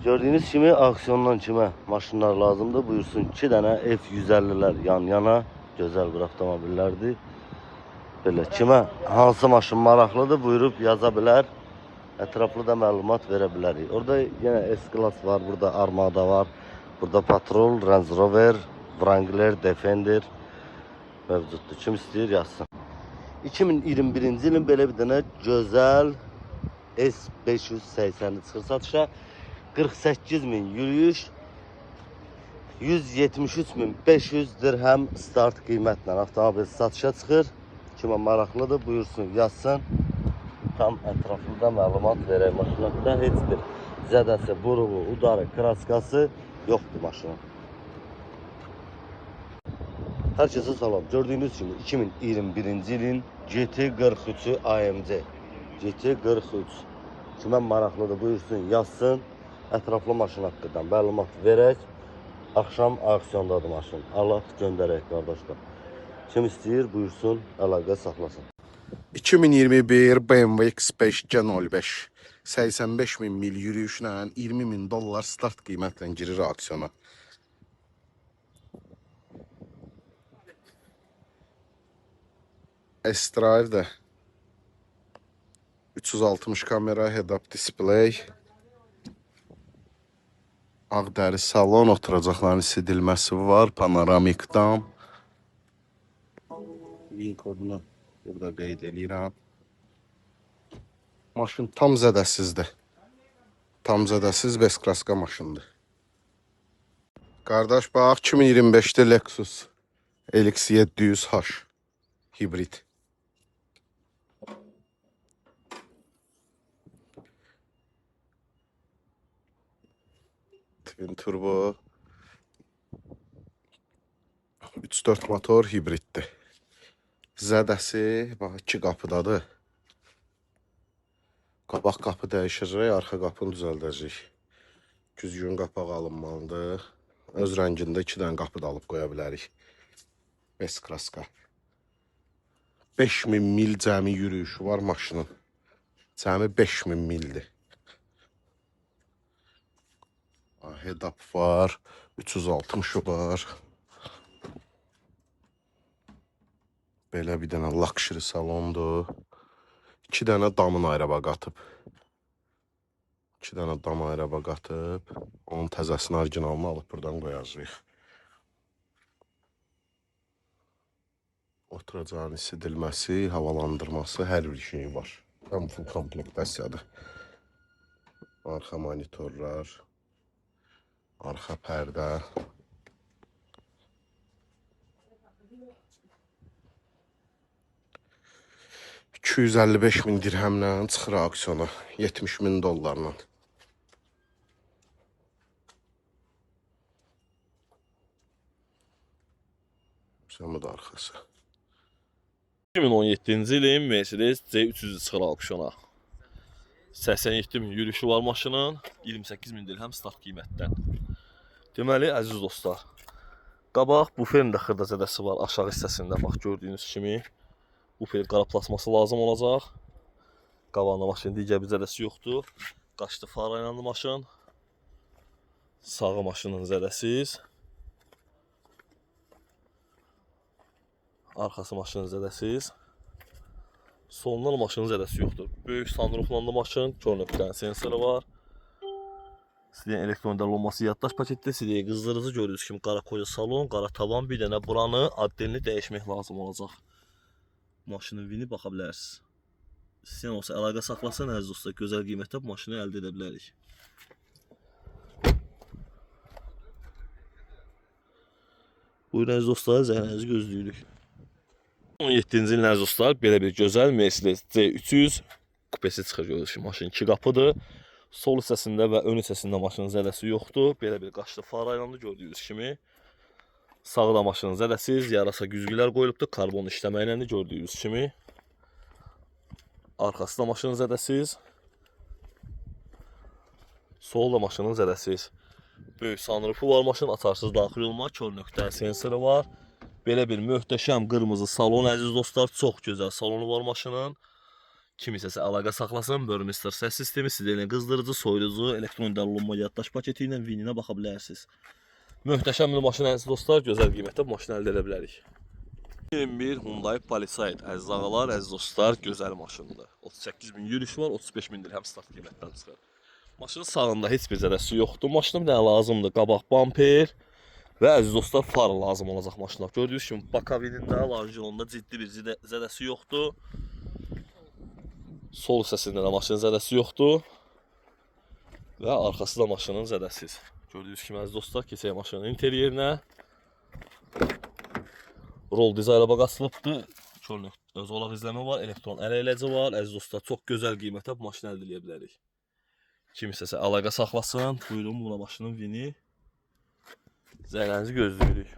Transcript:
Gördüğünüz kimi aksiyondan kimə maşınlar lazımdır? Buyursun 2 dənə F150'lər yan yana. Gözəl bir avtomobillərdir. Belə kimə hansı maşın maraqlıdır buyurub yaza bilər. Ətraflı da məlumat verə bilərik. Orada yenə S-Class var, burada Armada var. Burada Patrol, Range Rover, Wrangler, Defender mövcuddur. Kim istəyir yazsın. 2021-ci ilin belə bir dənə gözəl S580'i çıxır satışa. 48.000 yürüyüş, 173.500 dirhem start qiymətlə avtomobil satışa çıxır. Kimə maraqlıdır buyursun yazsın. Tam ətrafında məlumat verək maşın haqqında. Heç bir zədəsi, buruğu, udarı, kraskası yoxdur maşının. Hər kəsə salam. Gördüyünüz kimi 2021-ci ilin GT43'ü AMC. GT43. Kimə maraqlıdır buyursun yazsın. Ətraflı maşın haqqında məlumat verək. Axşam aksiyondadır maşın. Allah göndərək qardaşlar. Kim istəyir buyursun, əlaqə saxlasın. 2021 BMW X5 G05 85.000 mil yürüyüşlə $20.000 start qiymətlə girir aksiyona. S-Drive də 360 kamera, head-up display, ağ dəri salon, oturacaqların isidilməsi var, panoramik dam. Link kodunu burada qeyd edirəm. Maşın tam zədəsizdir. Tam zədəsiz Veskraska maşındır. Qardaş bax 2025'də Lexus LX 700H hibrid. Twin turbo 3.4 motor hibriddir. Zədəsi bax 2 qapıdadır. Qabaq qapı dəyişəcək, arxa qapını düzəldəcək. Düzgün qapaq alınmalıdır. Öz rəngində 2 dənə qapı da alıb qoya bilərik. Veskraska. 5000 mil cəmi yürüyüşü var maşının. Cəmi 5000 mildir. Head-up var, 360 var. Belə bir dənə luxury salondur. 2 dənə damın ayraba qatıb. 2 dənə dam ayraba qatıb. Onun təzəsini, orijinalını alıb buradan qoyacağıq. Oturacağın isidilməsi, havalandırması, hər bir şeyi var. Tam full komplektasiyadır. Arxa monitorlar, arxa pərdə. 255.000 dirhemlə çıxır aksiyona, $70.000. Səmə də arxası. 2017-ci ilin Mercedes C300 çıxır aksiyona. 87.000 yürüyüşü var maşının, 28.000 dirhem start qiymətdən. Deməli, əziz dostlar, qabaq buferin də xırda zədəsi var aşağı hissəsində, bax gördüyünüz kimi. Bufer qara plasması lazım olacaq. Qabağında maşının digər bir zədəsi yoxdur. Qaçdı fara ilə maşın. Sağı maşının zədəsiz. Arxası maşının zədəsiz. Solundan maşının zədəsi yoxdur. Böyük sunrooflandı maşın. Kör nöqtənin sensoru var. Sizin elektron olması yaddaş paketdə. Sizin qızdırıcı gördüyünüz kimi qara koca salon, qara tavan, bir dənə buranı addelini dəyişmək lazım olacaq. Maşının vini baxa bilərsiniz. İstəyən olsa əlaqə saxlasın, əziz dostlar, gözəl qiymətdə bu maşını əldə edə bilərik. Buyurun əziz dostlar, zəhrənizi gözləyirik. 17-ci ilin əziz dostlar, belə bir gözəl Mercedes C300 kupesi çıxır görürsünüz. Maşın 2 qapıdır. Sol hissəsində və ön hissəsində maşının zədəsi yoxdur. Belə bir qaçlı far aylandı gördüyünüz kimi. Sağda maşının zədəsiz, yarasa güzgülər qoyulubdur. Karbon işləməklə gördüyünüz kimi. Arxasında maşının zədəsiz. Solda maşının zədəsiz. Böyük sunroofu var maşının, açarsız daxil olma, kör nöqtə sensoru var. Belə bir möhtəşəm qırmızı salon əziz dostlar, çox gözəl salonu var maşının. Kimisə əlaqə saxlasın. Burmester səs sistemi, sirenə qızdırıcı, soyuducu, elektron idarəolunma yaddaş paketi ilə vininə baxa bilərsiniz. Möhtəşəm bir maşın əziz dostlar, gözəl qiymətdə bu maşını əldə edə bilərik. 21 Hyundai Palisade əziz ağalar, əziz dostlar, gözəl maşındır. 38 min yürüyüşü var, 35 min dirhəm start qiymətdən çıxır. Maşının sağında heç bir zədəsi yoxdur. Maşına bir dənə lazımdır qabaq bamper və əziz dostlar far lazım olacaq maşına. Gördüyünüz kimi bakavinində, lanjilonda ciddi bir zədəsi yoxdur. Sol hissəsində də maşının zədəsi yoxdur. Və arxası da maşının zədəsiz. Gördüyünüz kimi əziz dostlar, keçək maşının interyerinə. Roll dizayna baxılıbdır. Çölnük öz olaq izləmə var, elektron əl eləci var. Əziz dostlar, çox gözəl qiymətə bu maşını əldə edə bilərik. Kimisə əlaqə saxlasın. Buyurun, buna maşının vini. Zəylənizi gözləyirik.